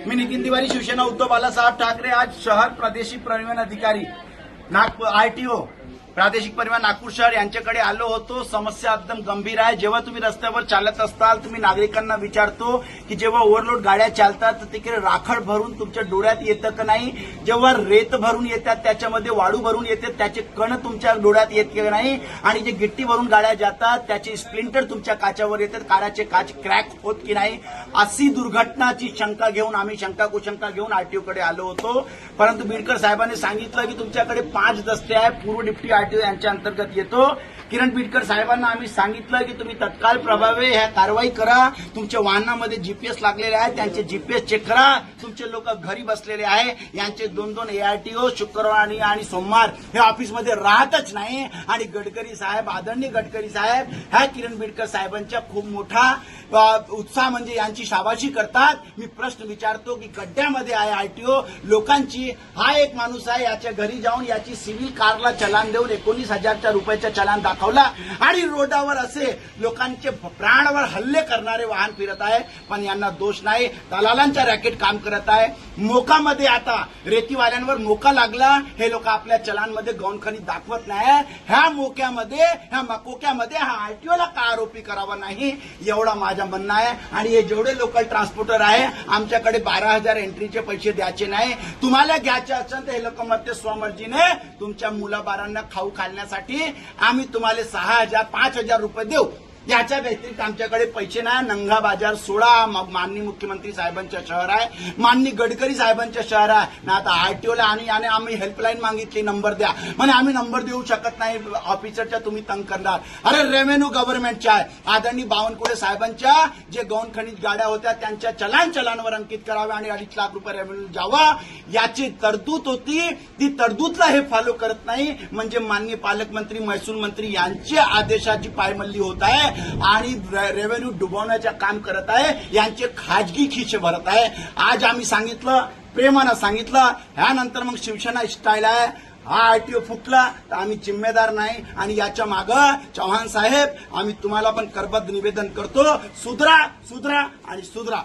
मी नितीन तिवारी, शिवसेना, उद्धव बाळासाहेब ठाकरे। आज शहर प्रादेशिक परिवहन अधिकारी नागपूर आरटीओ प्रादेशिक परिवहन नागपूर शहर यांच्याकडे आलो होतो। समस्या एकदम गंभीर आहे। जेव्हा तुम्ही रस्त्यावर चालत असताल, तुम्ही नागरिकांना विचारतो की जेव्हा ओव्हरलोड गाड्या चालतात तर तिकडे राखड भरून तुमच्या डोळ्यात येतं का नाही, जेव्हा रेत भरून येतात त्याच्यामध्ये वाळू भरून येते त्याचे कण तुमच्या डोळ्यात येत की नाही, आणि जे गिट्टी भरून गाड्या जातात त्याचे स्प्लिंटर तुमच्या काचावर येतात, काराचे काच क्रॅक होत की नाही, अशी दुर्घटनाची शंका घेऊन आम्ही शंका कुशंका घेऊन आरटीओकडे आलो होतो। परंतु बीडकर साहेबांनी सांगितलं की तुमच्याकडे 5 दस्ते आहे, पूर्व डिप्टी आरटीओ यांच्या अंतर्गत येतो। किरण बीडकर साहेबांना आम्ही सांगितलं की तुम्ही तत्काळ प्रभावे ह्या कारवाई करा। तुमच्या वाहनामध्ये जीपीएस लागलेले आहे, त्यांचे जीपीएस चेक करा। तुमचे लोक घरी बसलेले आहे, यांचे 2-2 एआरटीओ शुक्रवार आणि सोमवार हे ऑफिसमध्ये राहतच नाही। आणि गडकरी साहेब, आदरणीय गडकरी साहेब ह्या किरण बीडकर साहेबांच्या खूप मोठा उत्साह म्हणजे यांची शाबाशी करतात। मी प्रश्न विचारतो की गड्ड्यामध्ये आहे आरटीओ लोकांची, हा एक माणूस आहे, याच्या घरी जाऊन याची सिव्हिल कारला चलान देऊन 19,000 रुपयाचा चलान दाखवला आणि रोडावर असे लोकांचे प्राणावर हल्ले करणारे वाहन फिरत आहे। पण यांना दोष नाही, दलालांच्या रॅकेट काम करत आहे। मोकामध्ये आता रेतीवाल्यांवर मोका लागला, हे लोक आपल्या चलानमध्ये गौणखनी दाखवत नाही। ह्या मोक्यामध्ये ह्या मकोक्यामध्ये हा आरटीओला का आरोपी करावा नाही, एवढा माझा म्हणणं आहे। आणि हे जेवढे लोकल ट्रान्सपोर्टर आहे, आमच्याकडे 12,000 एंट्रीचे पैसे द्यायचे नाही। तुम्हाला घ्यायचे असेल तर हे लोक मध्ये स्वमर्जीने तुमच्या मुलाबाळांना खाऊ घालण्यासाठी आम्ही तुम्हाला 6,000 5,000 रुपये देऊ, याच्या व्यतिरिक्त आमच्याकडे पैसे नाही। नंगा बाजार सोडा। माननीय मुख्यमंत्री साहेबांच्या शहर आहे, माननीय गडकरी साहेबांच्या शहर आहे ना। आता आरटीओला आणि आम्ही हेल्पलाईन मागितली, नंबर द्या म्हणे, आम्ही नंबर देऊ शकत नाही, ऑफिसरच्या तुम्ही तंग करणार। अरे रेव्हेन्यू गव्हर्नमेंटच्या आहे, आदरणीय बावनकुळे साहेबांच्या जे गौण खनिज गाड्या होत्या त्यांच्या चलानवर अंकित करावे आणि 2.5 लाख रुपये रेव्हेन्यू जावा, याची तरतूद होती। ती तरतूदला हे फॉलो करत नाही, म्हणजे माननीय पालकमंत्री, महसूल मंत्री यांच्या आदेशाची पायमल्ली होत आहे आणि रेव्हेन्यू डुबवण्याचं काम करत आहे, यांचे खाजगी खिसे भरत आहे। आज आम्ही सांगितलं, प्रेमानं सांगितलं, ह्यानंतर मग शिवसेना स्टाईल आहे। हा आरटीओ फुटला तर आम्ही जिम्मेदार नाही, आणि याच्या मागं चव्हाण साहेब आम्ही तुम्हाला पण करबद्ध निवेदन करतो, सुधरा सुधरा आणि सुधरा।